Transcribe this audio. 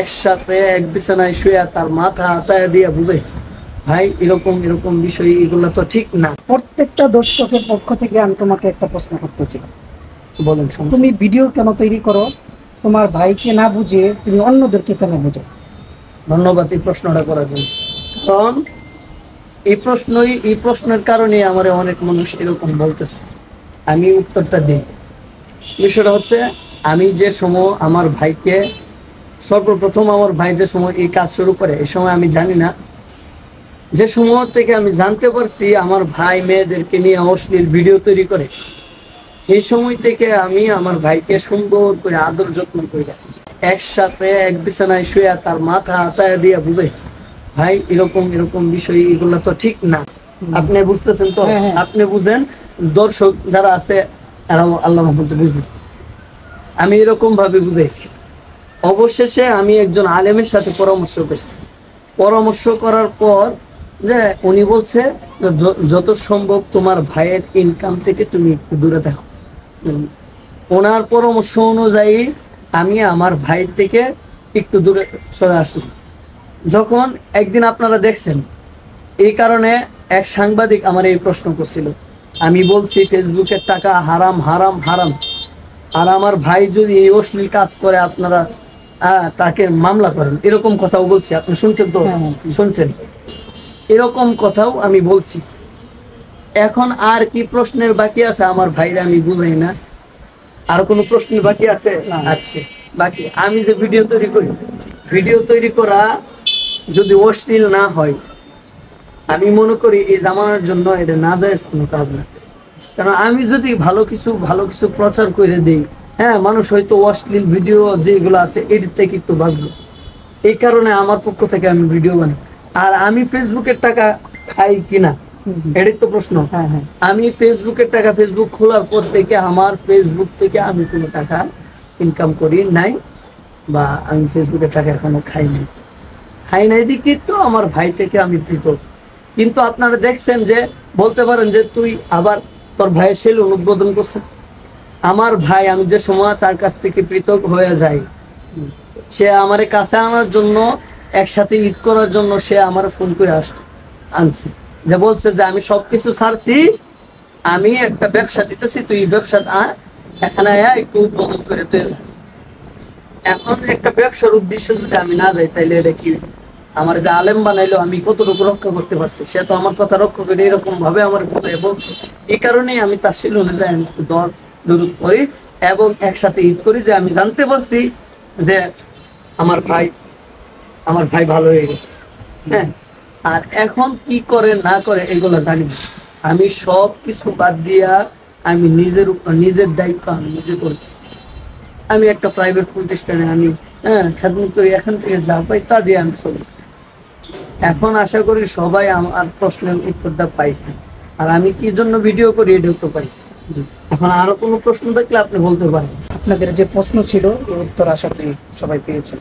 একসাথে এক বিছানায় শুয়ে তার মাথা হাতায় দিয়ে বুঝাইছি ভাই এরকম এরকম বিষয়, এগুলো তো ঠিক না। প্রত্যেকটা দর্শকের পক্ষ থেকে আমি তোমাকে একটা প্রশ্ন করতে চাই। বলুন, তুমি ভিডিও কেন তৈরি করো? তোমার ভাইকে না বুঝিয়ে তুমি অন্যদেরকে কেন বোঝাও? ধন্যবাদ এই প্রশ্নটা করার জন্য। কারণ এই প্রশ্নের কারণে আমার অনেক মানুষ এরকম বলতেছে, আমি উত্তরটা দিই। বিষয়টা হচ্ছে, আমি যে সময় আমার ভাইকে সর্বপ্রথম আমার ভাই যে সময় এই কাজ শুরু করে, এই সময় আমি জানি না। যে সময় থেকে আমি জানতে পারছি আমার ভাই মেয়েদেরকে নিয়ে অশ্লীল ভিডিও তৈরি করে, এই সময় থেকে আমি আমার ভাইকে সুন্দর করে আদর যত্ন করে একসাথে এক বিছানায় শুয়ে তার মাথা হাতায় দিয়ে বুঝাইছি ভাই এরকম এরকম বিষয়, এগুলো তো ঠিক না। আপনি বুঝতেছেন তো? হ্যাঁ, হ্যাঁ। আপনি বুঝেন, দর্শক যারা আছে এরাও আল্লাহ রহমতে বুঝবেন। আমি এরকম ভাবে বুঝাইছি। অবশেষে আমি একজন আলেমের সাথে পরামর্শ করছি। পরামর্শ করার পর যে উনি বলছে যত সম্ভব তোমার ভাইয়ের ইনকাম থেকে তুমি একটু দূরে থাকো। ওনার পরামর্শ অনুযায়ী আমি আমার ভাইয়ের থেকে একটু দূরে সরে আসলাম। যখন একদিন আপনারা দেখছেন, এই কারণে এক সাংবাদিক আমার এই প্রশ্ন করছিল, আমি বলছি ফেসবুকের টাকা হারাম হারাম হারাম, আর আমার ভাই যদি এই অশ্লীল কাজ করে আপনারা তাকে মামলা করেন, এরকম কথাও বলছি। আপনি শুনছেন তো? শুনছেন? এরকম কথাও আমি বলছি। এখন আর কি প্রশ্নের বাকি আছে আমার ভাইরা আমি বুঝাই না। আর কোনো প্রশ্নের বাকি আছে? আচ্ছা, বাকি আমি যে ভিডিও তৈরি করি, ভিডিও তৈরি করা যদি অশ্লীল না হয়, আমি মনে করি এই জামানার জন্য এটা না যায় কোনো কাজ না। কারণ আমি যদি ভালো কিছু প্রচার করে দেই, হ্যাঁ, মানুষ হয়তো অশ্লীল ভিডিও যেগুলো আছে এটির থেকে একটু বাঁচবো। এই কারণে আমার পক্ষ থেকে আমি ভিডিও বানাই। আর আমি ফেসবুকের টাকা খাই কিনা, এটাই তো প্রশ্ন। আমি ফেসবুকের টাকা, ফেসবুক খোলার পর থেকে আমার ফেসবুক থেকে আমি কোনো টাকা ইনকাম করি নাই, বা আমি ফেসবুকের টাকা এখনো খাই নাই দিকে তো আমার ভাই থেকে আমি পৃথক। কিন্তু আপনারা দেখছেন যে বলতে পারেন যে তুই আবার তোর ভাইয়ের সেলুন উদ্বোধন করছে। আমার ভাই, আমি যে সময় তার কাছ থেকে পৃথক হয়ে যাই, সে আমার কাছে আনার জন্য, একসাথে ঈদ করার জন্য সে আমার ফোন করে আনছে, যে বলছে যে আমি সবকিছু ছাড়ছি, আমি একটা ব্যবসা দিতেছি, তুই ব্যবসা এখানে একটু উদ্বোধন করে তুই যা। এখন একটা ব্যবসার উদ্দেশ্যে যদি আমি না যাই, তাইলে এটা কি? আমার যে আলেম বানাইলো আমি কতটুকু রক্ষা করতে পারছি? সে তো আমার কথা রক্ষা করে এরকম ভাবে আমার বুঝাই বলছে। এই কারণেই আমি তার সেলুনে যাই, আমি দরুদ করি এবং একসাথে ঈদ করি, যে আমি জানতে পারছি যে আমার ভাই ভালো হয়ে গেছে। হ্যাঁ, আর এখন কি করে না করে এগুলো জানি না। আমি সব কিছু বাদ দিয়া আমি নিজের দায়িত্ব আমি নিজে করতেছি। আমি একটা প্রাইভেট প্রতিষ্ঠানে আমি খেদমত করি, এখান থেকে যা পাই তা দিয়ে আমি চলতেছি। এখন আশা করি সবাই আমার প্রশ্নের উত্তরটা পাইছে, আর আমি কি জন্য ভিডিও করি এটাও তো পাইছি। এখন আরো কোনো প্রশ্ন থাকলে আপনি বলতে পারেন। আপনাদের যে প্রশ্ন ছিল এর উত্তর আশা করি সবাই পেয়েছেন।